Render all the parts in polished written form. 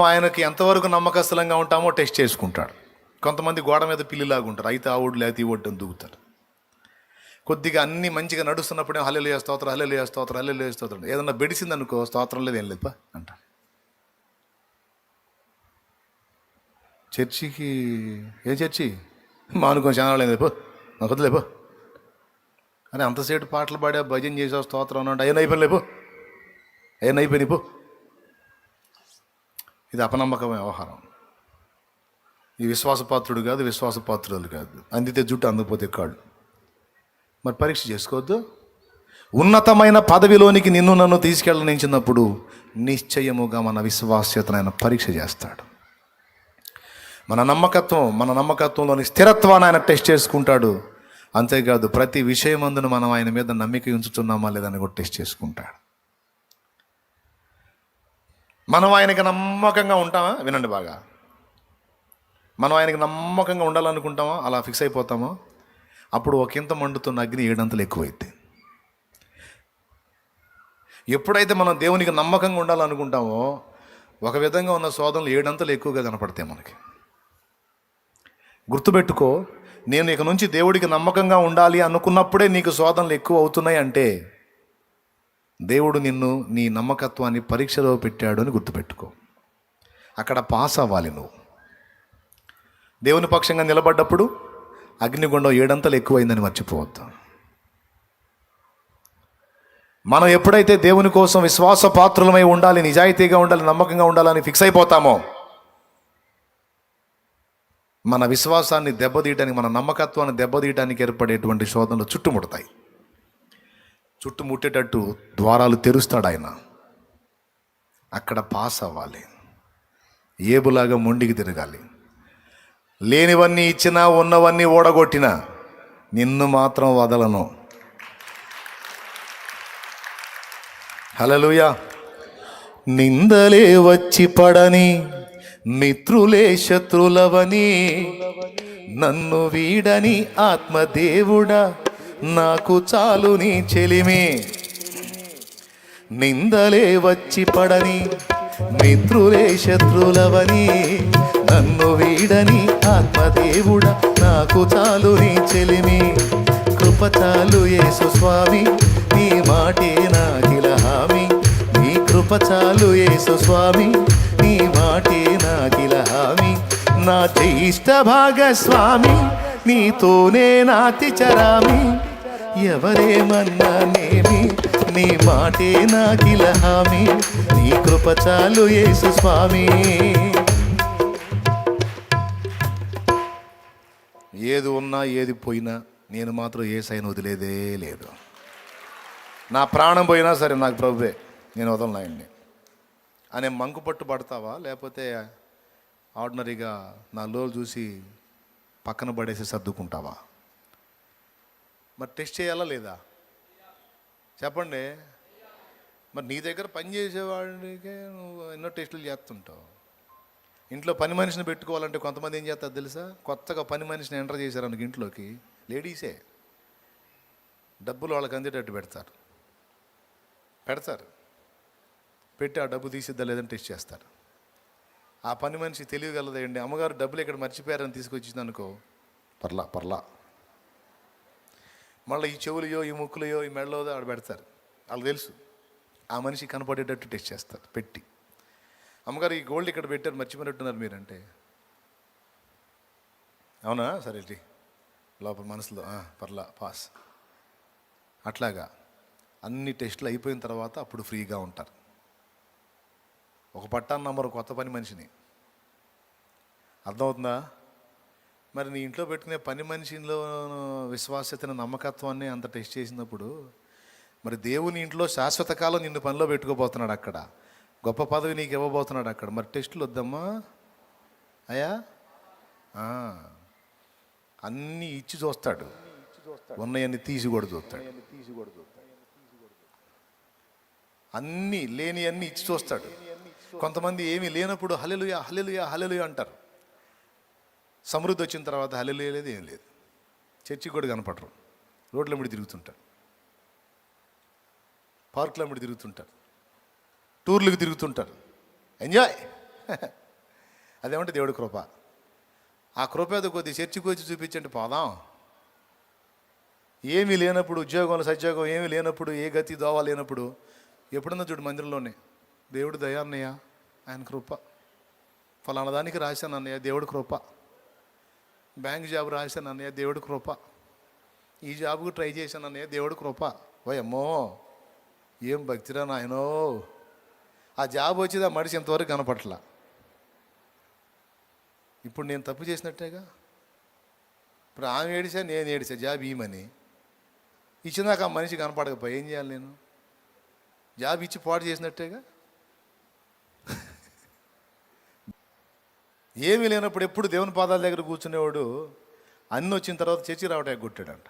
ఆయనకి ఎంతవరకు నమ్మకస్తులంగా ఉంటామో టెస్ట్ చేసుకుంటాడు. కొంతమంది గోడ మీద పిల్లిలాగా ఉంటారు, అయితే ఆ ఓడు లేకపోతే ఈ ఓడు అని దూకుతారు. కొద్దిగా అన్నీ మంచిగా నడుస్తున్నప్పుడే హల్లెలూయా స్తోత్రం, హల్లెలూయా స్తోత్రం, హల్లెలూయా స్తోత్రం. ఏదన్నా బెడిసిందనుకో స్తోత్రం లేదు, ఏం లేదు అంట. చర్చికి ఏ చర్చి మానుకొని ఛానల్ లేదు పో, నాకు వద్దులేపో అని అంతసేపు పాటలు పాడా భజన చేసావు స్తోత్రం అన్నాడు. అయ్యా అయిపోయి లేపో, అయ్యా అయిపోయి పో. ఇది అపనమ్మకమైన వ్యవహారం. ఈ విశ్వాసపాత్రుడు కాదు, విశ్వాసపాత్రులు కాదు. అందితే జుట్టు అందకపోతే కాళ్ళు. మరి పరీక్ష చేసుకోవద్దు. ఉన్నతమైన పదవిలోనికి నిన్ను నన్ను తీసుకెళ్ళనించినప్పుడు నిశ్చయముగా మన విశ్వాస్యతను ఆయన పరీక్ష చేస్తాడు. మన నమ్మకత్వంలోని స్థిరత్వాన్ని ఆయన టెస్ట్ చేసుకుంటాడు. అంతేకాదు ప్రతి విషయమందును మనం ఆయన మీద నమ్మిక ఉంచుతున్నామా లేదని కూడా టెస్ట్ చేసుకుంటాడు. మనం ఆయనకి నమ్మకంగా ఉంటామా? వినండి బాగా. మనం ఆయనకి నమ్మకంగా ఉండాలనుకుంటామా? అలా ఫిక్స్ అయిపోతామో అప్పుడు ఒకంత మండుతున్న అగ్ని 7 అంతలు ఎక్కువైతే. ఎప్పుడైతే మనం దేవునికి నమ్మకంగా ఉండాలనుకుంటామో ఒక విధంగా ఉన్న శోధనలు 7 అంతలు ఎక్కువగా కనపడతాయి మనకి. గుర్తుపెట్టుకో, నేను ఇక నుంచి దేవుడికి నమ్మకంగా ఉండాలి అనుకున్నప్పుడే నీకు శోధనలు ఎక్కువ అవుతున్నాయి అంటే దేవుడు నిన్ను నీ నమ్మకత్వాన్ని పరీక్షలో పెట్టాడు అని గుర్తుపెట్టుకో. అక్కడ పాస్ అవ్వాలి నువ్వు. దేవుని పక్షంగా నిలబడ్డప్పుడు అగ్నిగుండం 7 అంతలు ఎక్కువైందని మర్చిపోవద్దు. మనం ఎప్పుడైతే దేవుని కోసం విశ్వాస పాత్రులమై ఉండాలి, నిజాయితీగా ఉండాలి, నమ్మకంగా ఉండాలని ఫిక్స్ అయిపోతామో మన విశ్వాసాన్ని దెబ్బతీయడానికి, మన నమ్మకత్వాన్ని దెబ్బతీయడానికి ఏర్పడేటువంటి శోధనలు చుట్టుముడతాయి. చుట్టుముట్టేటట్టు ద్వారాలు తెరుస్తాడు ఆయన. అక్కడ పాస్ అవ్వాలి. ఏబులాగా మొండికి తిరగాలి. లేనివన్నీ ఇచ్చినా ఉన్నవన్నీ ఓడగొట్టినా నిన్ను మాత్రం వదలను. హల్లెలూయా. నిందలే వచ్చి పడని, మిత్రులే శత్రులవని, నన్ను వీడని ఆత్మదేవుడా నాకు చాలు నీ చెలిమే. నిందలే వచ్చి పడని, మిత్రులే శత్రులవని, నన్ను వీడని ఆత్మదేవుడా నాకు చాలు నీ చెలిమి. కృప చాలు యేసు స్వామి, నీ మాటే నాకిల హామీ. నీ కృప చాలు యేసు స్వామి, నీ మాటే నాకిల హామీ. నా జ్యేష్ఠ భాగస్వామి, నీతోనే నాతి చరామి. ఎవరేమన్నానేమి, నీ మాటే నాకిల హామీ. నీ కృప చాలు యేసు స్వామి. ఏది ఉన్నా ఏది పోయినా నేను మాత్రం యేసయ్యను వదిలేదే లేదు. నా ప్రాణం పోయినా సరే నాకు ప్రభువే, నేను వదలను ఆయన్ని అనే మంకు పట్టు పడతావా? లేకపోతే ఆర్డినరీగా నా లోలు చూసి పక్కన పడేసి సర్దుకుంటావా? మరి టెస్ట్ చేయాలా లేదా చెప్పండి. మరి నీ దగ్గర పని చేసేవాడికే నువ్వు ఎన్నో టెస్టులు చేస్తుంటావు. ఇంట్లో పని మనిషిని పెట్టుకోవాలంటే కొంతమంది ఏం చేస్తారు తెలుసా? కొత్తగా పని మనిషిని ఎంటర్ చేశారనుకో ఇంట్లోకి, లేడీసే డబ్బులు వాళ్ళకి అందేటట్టు పెడతారు. పెట్టి ఆ డబ్బు తీసిద్దా లేదని టెస్ట్ చేస్తారు. ఆ పని మనిషి తెలియగలదండి. అమ్మగారు డబ్బులు ఇక్కడ మర్చిపోయారని తీసుకొచ్చింది అనుకో, పర్లా మళ్ళీ ఈ చెవులయో ఈ ముక్కులయో ఈ మెడలోదో ఆడ పెడతారు. వాళ్ళకి తెలుసు. ఆ మనిషి కనపడేటట్టు టెస్ట్ చేస్తారు పెట్టి. అమ్మగారు ఈ గోల్డ్ ఇక్కడ పెట్టారు మర్చిపోయినట్టున్నారు మీరంటే, అవునా సరే లోపల మనసులో పర్లా పాస్. అట్లాగా అన్ని టెస్టులు అయిపోయిన తర్వాత అప్పుడు ఫ్రీగా ఉంటారు. ఒక పట్టాను నంబరు కొత్త పని మనిషిని. అర్థమవుతుందా? మరి నీ ఇంట్లో పెట్టుకునే పని మనిషిలో విశ్వాస్యతను, నమ్మకత్వాన్ని అంత టెస్ట్ చేసినప్పుడు మరి దేవుని ఇంట్లో శాశ్వత కాలం నిన్ను పనిలో పెట్టుకోబోతున్నాడు. అక్కడ గొప్ప పదవి నీకు ఇవ్వబోతున్నాడు. అక్కడ మరి టెస్టులు వద్దమ్మా అయ్యా. అన్నీ ఇచ్చి చూస్తాడు, ఉన్నయన్ని తీసి కూడా చూస్తాడు. అన్నీ లేని అన్నీ ఇచ్చి చూస్తాడు. కొంతమంది ఏమీ లేనప్పుడు హల్లెలూయా హల్లెలూయా హల్లెలూయా అంటారు. సమృద్ధి వచ్చిన తర్వాత హల్లెలూయా లేదు, ఏం లేదు. చర్చికి కూడా కనపడరు. రోడ్ల మీద తిరుగుతుంటారు, పార్కుల మీద తిరుగుతుంటారు, టూర్లకు తిరుగుతుంటారు. ఎంజాయ్ అదేమంటే దేవుడి కృప. ఆ కృప ఏదో కొద్ది చర్చికి వచ్చి చూపించండి పోదాం. ఏమీ లేనప్పుడు, ఉద్యోగంలో సద్యోగం ఏమీ లేనప్పుడు, ఏ గతి దోవ లేనప్పుడు ఎప్పుడన్నా చూడు మందిరంలోనే దేవుడు దయ అన్నయ్య, ఆయన కృప. ఫలానా దానికి రాశాను అన్నయ్య, దేవుడి కృప. బ్యాంక్ జాబ్ రాశాను అన్నయ్య, దేవుడి కృప. ఈ జాబ్కు ట్రై చేశాను అన్నయ్య, దేవుడి కృప. అమ్మో ఏం భక్తిరా నాయనో. ఆ జాబ్ వచ్చేది ఆ మనిషి ఇంతవరకు కనపట్ల. ఇప్పుడు నేను తప్పు చేసినట్టేగా. ఇప్పుడు ఆమె ఏడిసా, నేను ఏడిసా జాబ్ ఇవ్వమని. ఇచ్చినాక ఆ మనిషి కనపడకపోయి ఏం చేయాలి నేను? జాబ్ ఇచ్చి పాటు చేసినట్టేగా. ఏమీ లేనప్పుడు ఎప్పుడు దేవుని పాదాల దగ్గర కూర్చునేవాడు అన్నీ వచ్చిన తర్వాత చర్చి రావటం ఎగ్గొట్టాడంట.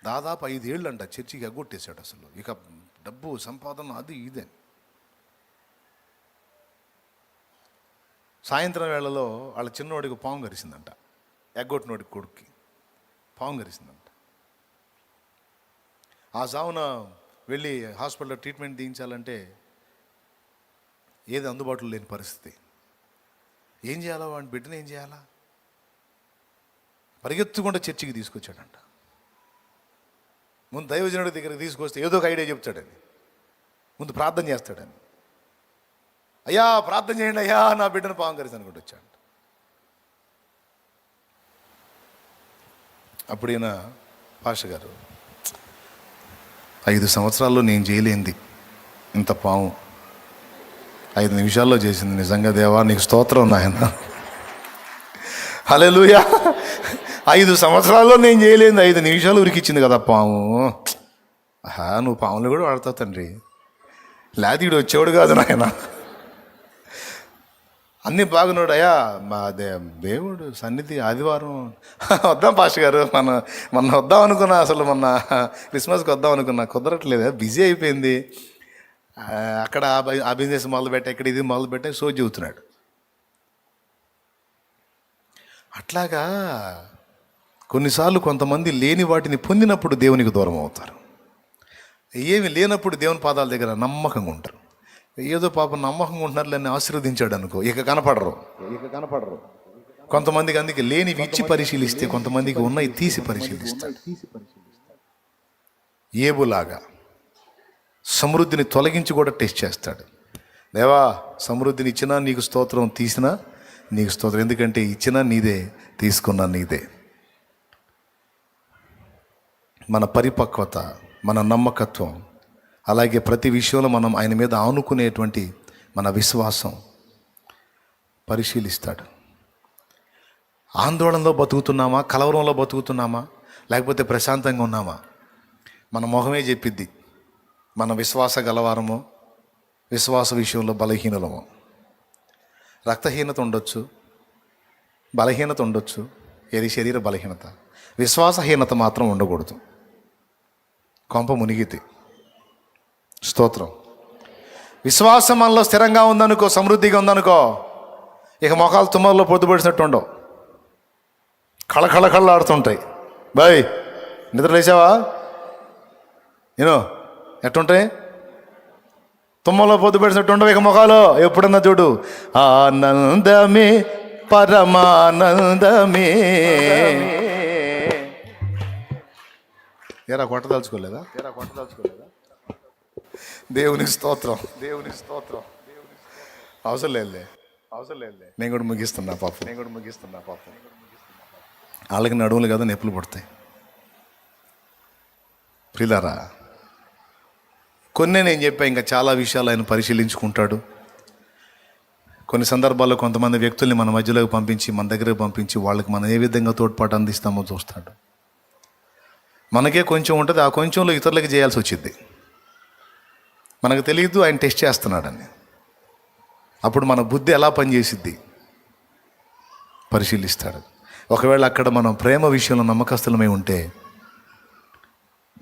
దాదాపు 5 ఏళ్ళు అంట చర్చికి ఎగ్గొట్టేశాడు. అసలు ఇక డబ్బు సంపాదన అది ఇదే. సాయంత్రం వేళలో వాళ్ళ చిన్నోడికి పాము గరిసిందంట. ఎగ్గొట్టినోడికి కొడుక్కి పాము గరిసిందంట. ఆ సావున వెళ్ళి హాస్పిటల్లో ట్రీట్మెంట్ తీయించాలంటే ఏది అందుబాటులో లేని పరిస్థితి. ఏం చేయాలా? వాడిని బిడ్డను ఏం చేయాలా? పరిగెత్తుకుంటే చర్చికి తీసుకొచ్చాడంట. ముందు దైవజనుడి దగ్గరికి తీసుకొస్తే ఏదో ఒక ఐడియా చెప్తాడని, ముందు ప్రార్థన చేస్తాడని. అయ్యా ప్రార్థన చేయండి అయ్యా, నా బిడ్డను పాము కరిసి అనుకుంటూ వచ్చాడు. అప్పుడు ఈయన పాస్టర్ గారు, 5 సంవత్సరాల్లో నేను చేయలేంది ఇంత పాము 5 నిమిషాల్లో చేసింది. నిజంగా దేవా నీకు స్తోత్రం నాయన, హల్లెలూయా. 5 సంవత్సరాల్లో నేను చేయలేంది 5 నిమిషాలు ఉరికిచ్చింది కదా పాము. నువ్వు పాములు కూడా వాడతావు తండ్రి, లాదీడు వచ్చేవాడు కాదు నాయన. అన్నీ బాగున్నాడు అయ్యా. మా దేవుడు సన్నిధి ఆదివారం వద్దాం పాస్టర్ గారు, మొన్న వద్దాం అనుకున్నా. అసలు మొన్న క్రిస్మస్కి వద్దాం అనుకున్నా, కుదరట్లేదు, బిజీ అయిపోయింది. అక్కడ ఆ బిజినెస్ మొదలుపెట్టా, ఇక్కడ ఇది మొదలుపెట్టా, సో చెబుతున్నాడు. అట్లాగా కొన్నిసార్లు కొంతమంది లేని వాటిని పొందినప్పుడు దేవునికి దూరం అవుతారు. ఏమి లేనప్పుడు దేవుని పాదాల దగ్గర నమ్మకంగా ఉంటారు. ఏదో పాపం నమ్మకంగా ఉంటున్నారులని ఆశీర్వదించాడు అనుకో, ఇక కనపడరు. కొంతమందికి అందుకే లేనివి ఇచ్చి పరిశీలిస్తే, కొంతమందికి ఉన్నవి తీసి పరిశీలిస్తాడు. ఏబులాగా సమృద్ధిని తొలగించి కూడా టెస్ట్ చేస్తాడు. దేవా సమృద్ధిని ఇచ్చినా నీకు స్తోత్రం, తీసినా నీకు స్తోత్రం. ఎందుకంటే ఇచ్చినా నీదే, తీసుకున్నా నీదే. మన పరిపక్వత, మన నమ్మకత్వం, అలాగే ప్రతి విషయంలో మనం ఆయన మీద ఆనుకునేటువంటి మన విశ్వాసం పరిశీలిస్తాడు. ఆందోళనలో బతుకుతున్నామా, కలవరంలో బతుకుతున్నామా, లేకపోతే ప్రశాంతంగా ఉన్నామా? మన మొహమే చెప్పిద్ది మన విశ్వాస గలవారమో, విశ్వాస విషయంలో బలహీనలమో. రక్తహీనత ఉండొచ్చు, బలహీనత ఉండొచ్చు, ఏది శరీర బలహీనత. విశ్వాసహీనత మాత్రం ఉండకూడదు. కొంప మునిగితే స్తోత్రం. విశ్వాసం మనలో స్థిరంగా ఉందనుకో, సమృద్ధిగా ఉందనుకో, ఇక మొఖాలు తుమ్మల్లో పొద్దుపడినట్టు ఉండవు, కళకళకళలాడుతుంటాయి. బాయ్ నిద్ర లేచావా? నేను ఎట్టుంటాయి? తుమ్మలో పొద్దుపడినట్టు ఉండవు ఇక మొఖాలు. ఎప్పుడన్నా చూడు, ఆనందమే పరమానందమే. ఏరా కొట్టదలుచుకోలేదా? దేవునికి స్తోత్రం, దేవునికి స్తోత్రం. అవసరం లేదులే. నేను కూడా ముగిస్తున్నా పాపం. వాళ్ళకి నడువులు కదా నొప్పులు పడతాయి. ప్రియులారా, కొన్ని నేను చెప్పా, ఇంకా చాలా విషయాలు ఆయన పరిశీలించుకుంటాడు. కొన్ని సందర్భాల్లో కొంతమంది వ్యక్తుల్ని మన మధ్యలోకి పంపించి, మన దగ్గరకు పంపించి, వాళ్ళకి మనం ఏ విధంగా తోడ్పాటు అందిస్తామో చూస్తాడు. మనకే కొంచెం ఉంటుంది, ఆ కొంచెంలో ఇతరులకి చేయాల్సి వచ్చింది. మనకు తెలియదు ఆయన టెస్ట్ చేస్తున్నాడని. అప్పుడు మన బుద్ధి ఎలా పనిచేసిద్ది పరిశీలిస్తాడు. ఒకవేళ అక్కడ మనం ప్రేమ విషయంలో నమ్మకస్తులమై ఉంటే,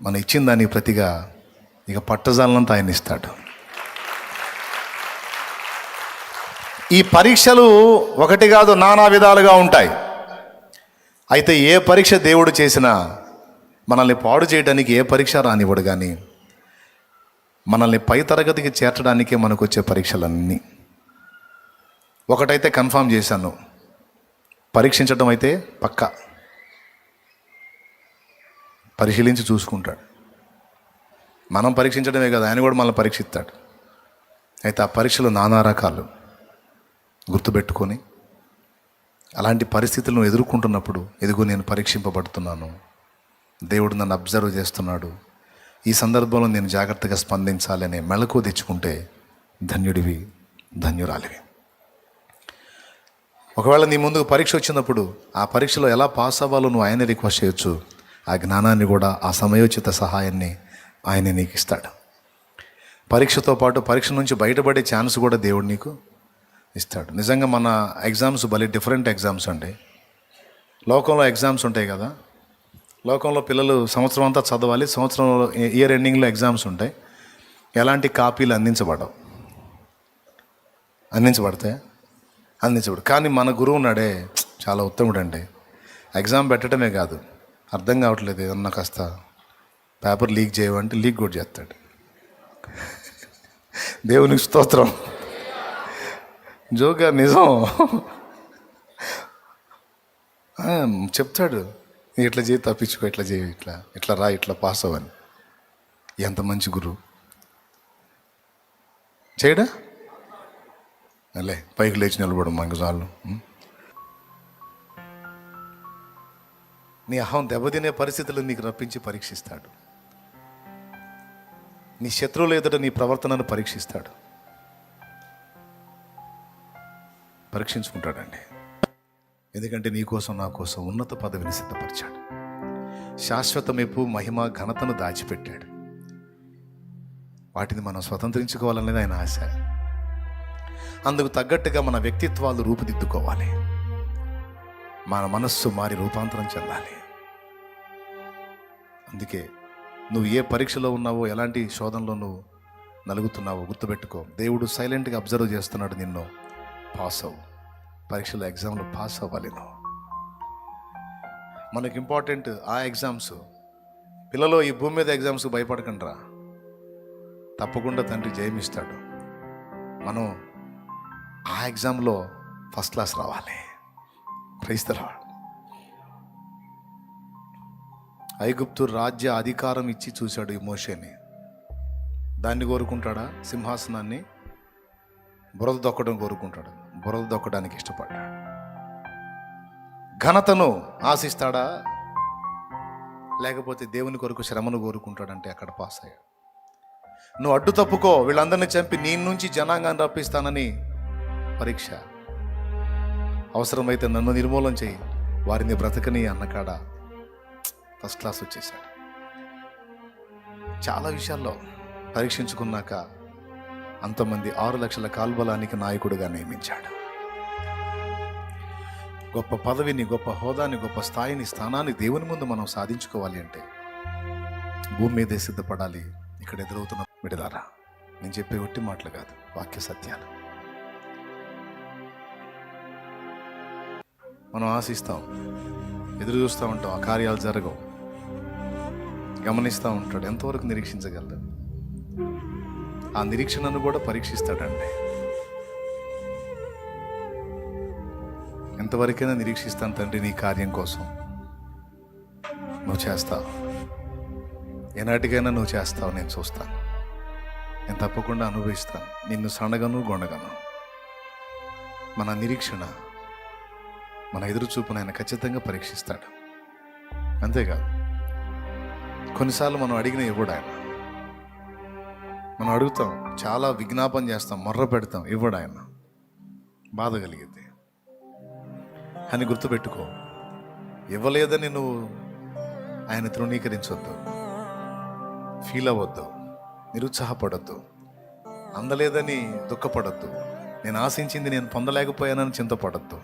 మనం ఇచ్చిన దానికి ప్రతిగా ఇక పట్టజాలంతా ఆయన ఇస్తాడు. ఈ పరీక్షలు ఒకటి కాదు, నానా విధాలుగా ఉంటాయి. అయితే ఏ పరీక్ష దేవుడు చేసినా మనల్ని పాడు చేయడానికి ఏ పరీక్ష రానివ్వడు. కానీ మనల్ని పై తరగతికి చేర్చడానికే మనకు వచ్చే పరీక్షలన్నీ. ఒకటైతే కన్ఫర్మ్ చేశాను, పరీక్షించడం అయితే పక్కా, పరిశీలించి చూసుకుంటాడు. మనం పరీక్షించడమే కదా, ఆయన కూడా మనల్ని పరీక్షిస్తాడు. అయితే ఆ పరీక్షలు నానా రకాలు. గుర్తుపెట్టుకొని అలాంటి పరిస్థితులను ఎదుర్కొంటున్నప్పుడు, ఎదుగు నేను పరీక్షింపబడుతున్నాను, దేవుడు నన్ను అబ్జర్వ్ చేస్తున్నాడు, ఈ సందర్భంలో నేను జాగ్రత్తగా స్పందించాలి అనే మెళకువ తెచ్చుకుంటే ధన్యుడివి, ధన్యురాలివి. ఒకవేళ నీ ముందుకు పరీక్ష వచ్చినప్పుడు ఆ పరీక్షలో ఎలా పాస్ అవ్వాలో నువ్వు ఆయనే రిక్వెస్ట్ చేయొచ్చు. ఆ జ్ఞానాన్ని కూడా, ఆ సమయోచిత సహాయాన్ని ఆయనే నీకు ఇస్తాడు. పరీక్షతో పాటు పరీక్ష నుంచి బయటపడే ఛాన్స్ కూడా దేవుడు నీకు ఇస్తాడు. నిజంగా మన ఎగ్జామ్స్ భలే డిఫరెంట్ ఎగ్జామ్స్ అండి. లోకంలో ఎగ్జామ్స్ ఉంటాయి కదా, లోకంలో పిల్లలు సంవత్సరం అంతా చదవాలి, సంవత్సరంలో ఇయర్ ఎండింగ్లో ఎగ్జామ్స్ ఉంటాయి. ఎలాంటి కాపీలు అందించబడు. కానీ మన గురువు ఉన్నాడే, చాలా ఉత్తముడు అండి. ఎగ్జామ్ పెట్టడమే కాదు, అర్థం కావట్లేదు ఏమన్నా కాస్త పేపర్ లీక్ చేయమంటే లీక్ కూడా చేస్తాడు. దేవునికి స్తోత్రం. జోగా నిజం చెప్తాడు, ఇట్లా చేయి, తప్పించుకో, ఇట్లా చేయి, ఇట్లా రా, ఇట్లా పాస్ అవ్వని. ఎంత మంచి గురువు. చేయడా అలే, పైకి లేచి నిలబడు మంగజాలు. నీ అహం దెబ్బతినే పరిస్థితులు నీకు రప్పించి పరీక్షిస్తాడు. నీ శత్రువులు ఎదుట నీ ప్రవర్తనను పరీక్షిస్తాడు, పరీక్షించుకుంటాడండి. ఎందుకంటే నీ కోసం, నా కోసం ఉన్నత పదవిని సిద్ధపరిచాడు. శాశ్వతమేపు మహిమ ఘనతను దాచిపెట్టాడు. వాటిని మనం స్వతంత్రించుకోవాలనేది ఆయన ఆశ. అందుకు తగ్గట్టుగా మన వ్యక్తిత్వాలు రూపుదిద్దుకోవాలి, మన మనస్సు మారి రూపాంతరం చెందాలి. అందుకే నువ్వు ఏ పరీక్షలో ఉన్నావో, ఎలాంటి శోధనలో నువ్వు నలుగుతున్నావో గుర్తుపెట్టుకో. దేవుడు సైలెంట్గా అబ్జర్వ్ చేస్తున్నాడు నిన్ను. పాస్ అవ్వు, పరీక్షలో ఎగ్జామ్లో పాస్ అవ్వాలి నువ్వు. మనకి ఇంపార్టెంట్ ఆ ఎగ్జామ్స్. పిల్లలు ఈ భూమి మీద ఎగ్జామ్స్కి భయపడకండి రా, తప్పకుండా తండ్రి జయమిస్తాడు. మనం ఆ ఎగ్జామ్లో ఫస్ట్ క్లాస్ రావాలి. క్రైస్తవ ఐగుప్తు రాజ్య అధికారం ఇచ్చి చూశాడు ఈ మోషేని. దాన్ని కోరుకుంటాడా? సింహాసనాన్ని? బురద దొక్కడం కోరుకుంటాడు. బురద దొక్కడానికి ఇష్టపడ్డాడు. ఘనతను ఆశిస్తాడా, లేకపోతే దేవుని కొరకు శ్రమను కోరుకుంటాడంటే అక్కడ పాస్ అయ్యాడు. నువ్వు అడ్డు తప్పుకో, వీళ్ళందరినీ చంపి నీ నుంచి జనాంగాన్ని రప్పిస్తానని పరీక్ష. అవసరమైతే నన్ను నిర్మూలన చేయి, వారిని బ్రతకని అన్నకాడ ఫస్ట్ క్లాస్ వచ్చేసాడు. చాలా విషయాల్లో పరీక్షించుకున్నాక అంతమంది 6 లక్షల కాల్బలానికి నాయకుడిగా నియమించాడు. గొప్ప పదవిని, గొప్ప హోదాని, గొప్ప స్థాయిని, స్థానాన్ని దేవుని ముందు మనం సాధించుకోవాలి అంటే భూమి మీదే సిద్ధపడాలి. ఇక్కడ ఎదురవుతున్న విడదారా, నేను చెప్పే ఒట్టి మాటలు కాదు, వాక్య సత్యాలు. మనం ఆశిస్తాం, ఎదురు చూస్తూ ఉంటాం, ఆ కార్యాలు జరగవు. గమనిస్తూ ఉంటాడు, ఎంతవరకు నిరీక్షించగలరు? ఆ నిరీక్షణను కూడా పరీక్షిస్తాడండి. ఎంతవరకైనా నిరీక్షిస్తాను తండ్రి, నీ కార్యం కోసం నువ్వు చేస్తావు, ఎనాటికైనా నువ్వు చేస్తావు, నేను చూస్తాను, నేను తప్పకుండా అనుభవిస్తాను, నిన్ను సనగను గొనగను. మన నిరీక్షణ, మన ఎదురుచూపును ఆయన ఖచ్చితంగా పరీక్షిస్తాడు. అంతేకాదు, కొన్నిసార్లు మనం అడిగిన ఇవ్వడు ఆయన. మనం అడుగుతాం, చాలా విజ్ఞాపన చేస్తాం, మొర్ర పెడతాం, ఇవ్వడు ఆయన. బాధ కలిగింది. అని గుర్తుపెట్టుకో, ఇవ్వలేదని నువ్వు ఆయన తృణీకరించొద్దు, ఫీల్ అవ్వద్దు, నిరుత్సాహపడద్దు, అందలేదని దుఃఖపడద్దు, నేను ఆశించింది నేను పొందలేకపోయానని చింతపడద్దు.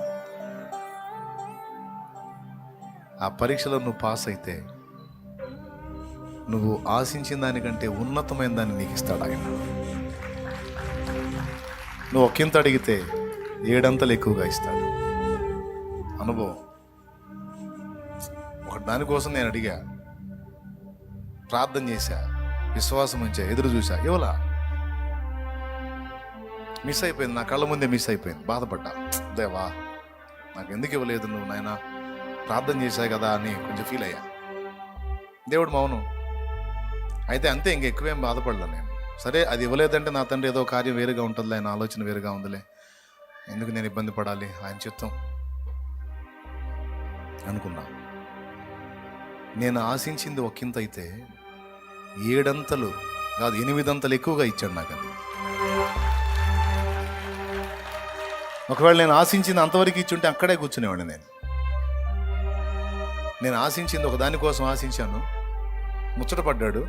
ఆ పరీక్షలో నువ్వు పాస్ అయితే నువ్వు ఆశించిన దానికంటే ఉన్నతమైన దాన్ని నీకు ఇస్తాడు ఆయన. నువ్వు ఒకంత అడిగితే 7 అంతలు ఎక్కువగా ఇస్తాడు. అనుభవం. ఒక దానికోసం నేను అడిగా, ప్రార్థన చేశా, విశ్వాసం ఉంచా, ఎదురు చూసా, ఇవ్వలా. మిస్ అయిపోయింది, నా కళ్ళ ముందే మిస్ అయిపోయింది. బాధపడ్డా, దేవా నాకు ఎందుకు ఇవ్వలేదు నువ్వు నాయనా, ప్రార్థన చేశావు కదా అని కొంచెం ఫీల్ అయ్యా. దేవుడు మౌనం. అయితే అంతే, ఇంక ఎక్కువేం బాధపడలే నేను. సరే అది ఇవ్వలేదంటే నా తండ్రి ఏదో కార్యం వేరుగా ఉంటుందిలే, ఆయన ఆలోచన వేరుగా ఉందిలే, ఎందుకు నేను ఇబ్బంది పడాలి, ఆయన చిత్తం అనుకున్నా. నేను ఆశించింది ఒకంత అయితే 7 అంతలు కాదు 8 అంతలు ఎక్కువగా ఇచ్చాడు నాకు. అది ఒకవేళ నేను ఆశించింది అంతవరకు ఇచ్చుంటే అక్కడే కూర్చునేవాడిని. నేను ఆశించింది ఒక దానికోసం ఆశించాను, ముచ్చట పడ్డాడు.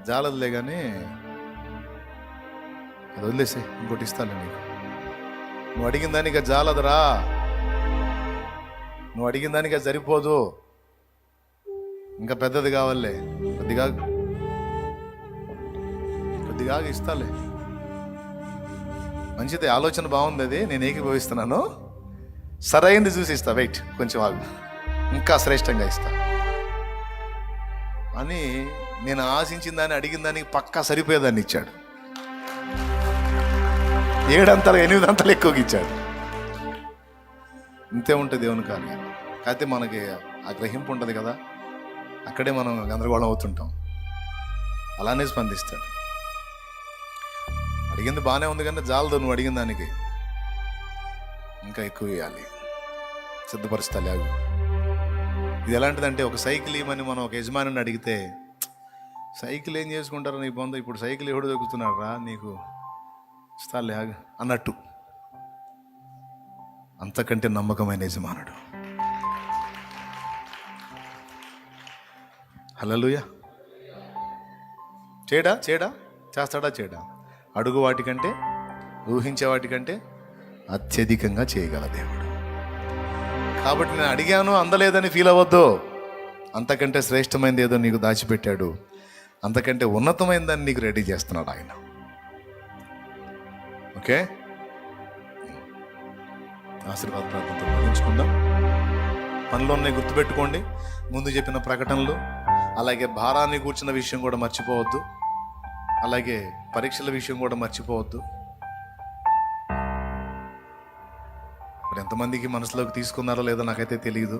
జాలదులే కానీ అది వదిలేసే, ఇంకోటి ఇస్తాను నీకు. నువ్వు అడిగిన దానికి జాలదురా, నువ్వు అడిగిన దానికి సరిపోదు, ఇంకా పెద్దది కావాలే, కొద్దిగా ఇస్తాలే. మంచిది, ఆలోచన బాగుంది, అది నేను ఏకీభవిస్తున్నాను. సరైంది చూసి ఇస్తా, వెయిట్ కొంచెం ఆగు, ఇంకా శ్రేష్టంగా ఇస్తా అని నేను ఆశించిన దాన్ని, అడిగిన దానికి పక్కా సరిపోయేదాన్ని ఇచ్చాడు. 7 అంతలు 8 అంతలు ఎక్కువగా ఇచ్చాడు. ఇంతే ఉంటుంది దేవుని కార్యం. కాకపోతే మనకి ఆ గ్రహింపు ఉంటుంది కదా, అక్కడే మనం గందరగోళం అవుతుంటాం. అలానే స్పందిస్తాడు. అడిగింది బాగానే ఉంది కానీ జాలదు, నువ్వు అడిగిన దానికి ఇంకా ఎక్కువ ఇవ్వాలి, సిద్ధపరుస్తా లేవు. ఇది ఎలాంటిదంటే, ఒక సైకిల్ ఇవ్వమని మనం ఒక యజమానిని అడిగితే, సైకిల్ ఏం చేసుకుంటారో నీ పొంద, ఇప్పుడు సైకిల్ ఎవడు దొక్కుతున్నాడు రా నీకు, ఇస్తాలే అన్నట్టు. అంతకంటే నమ్మకమైన యజమానుడు. హల్లెలూయా. చేస్తాడా? అడుగు వాటికంటే, ఊహించే వాటికంటే అత్యధికంగా చేయగల దేవుడు. కాబట్టి నేను అడిగాను అందలేదని ఫీల్ అవ్వద్దు. అంతకంటే శ్రేష్టమైనది ఏదో నీకు దాచిపెట్టాడు, అంతకంటే ఉన్నతమైనదాన్ని నీకు రెడీ చేస్తున్నాడు ఆయన. ఓకే, ఆశీర్వాద ప్రార్థనతో ముగించుకుందాం. పనిలోనే గుర్తుపెట్టుకోండి, ముందు చెప్పిన ప్రకటనలు, అలాగే భారాన్ని కూర్చున్న విషయం కూడా మర్చిపోవద్దు, అలాగే పరీక్షల విషయం కూడా మర్చిపోవద్దు. మరి ఎంతమందికి మనసులోకి తీసుకున్నారో లేదో నాకైతే తెలియదు.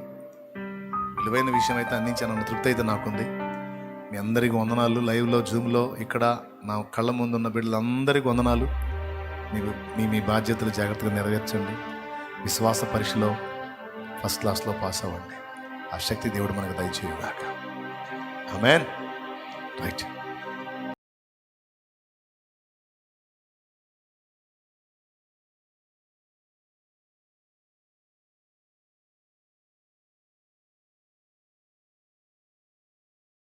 విలువైన విషయం అయితే అందించానన్న తృప్తి అయితే నాకుంది. మీ అందరికీ వందనాలు. లైవ్లో, జూమ్లో, ఇక్కడ నా కళ్ళ ముందున్న బిడ్డలందరికీ వందనాలు. మీ బాధ్యతలు జాగ్రత్తగా నెరవేర్చండి. విశ్వాస పరీక్షలో ఫస్ట్ క్లాస్లో పాస్ అవ్వండి. ఆ శక్తి దేవుడు మనకు దయచేయుగాక. ఆమేన్. రైట్.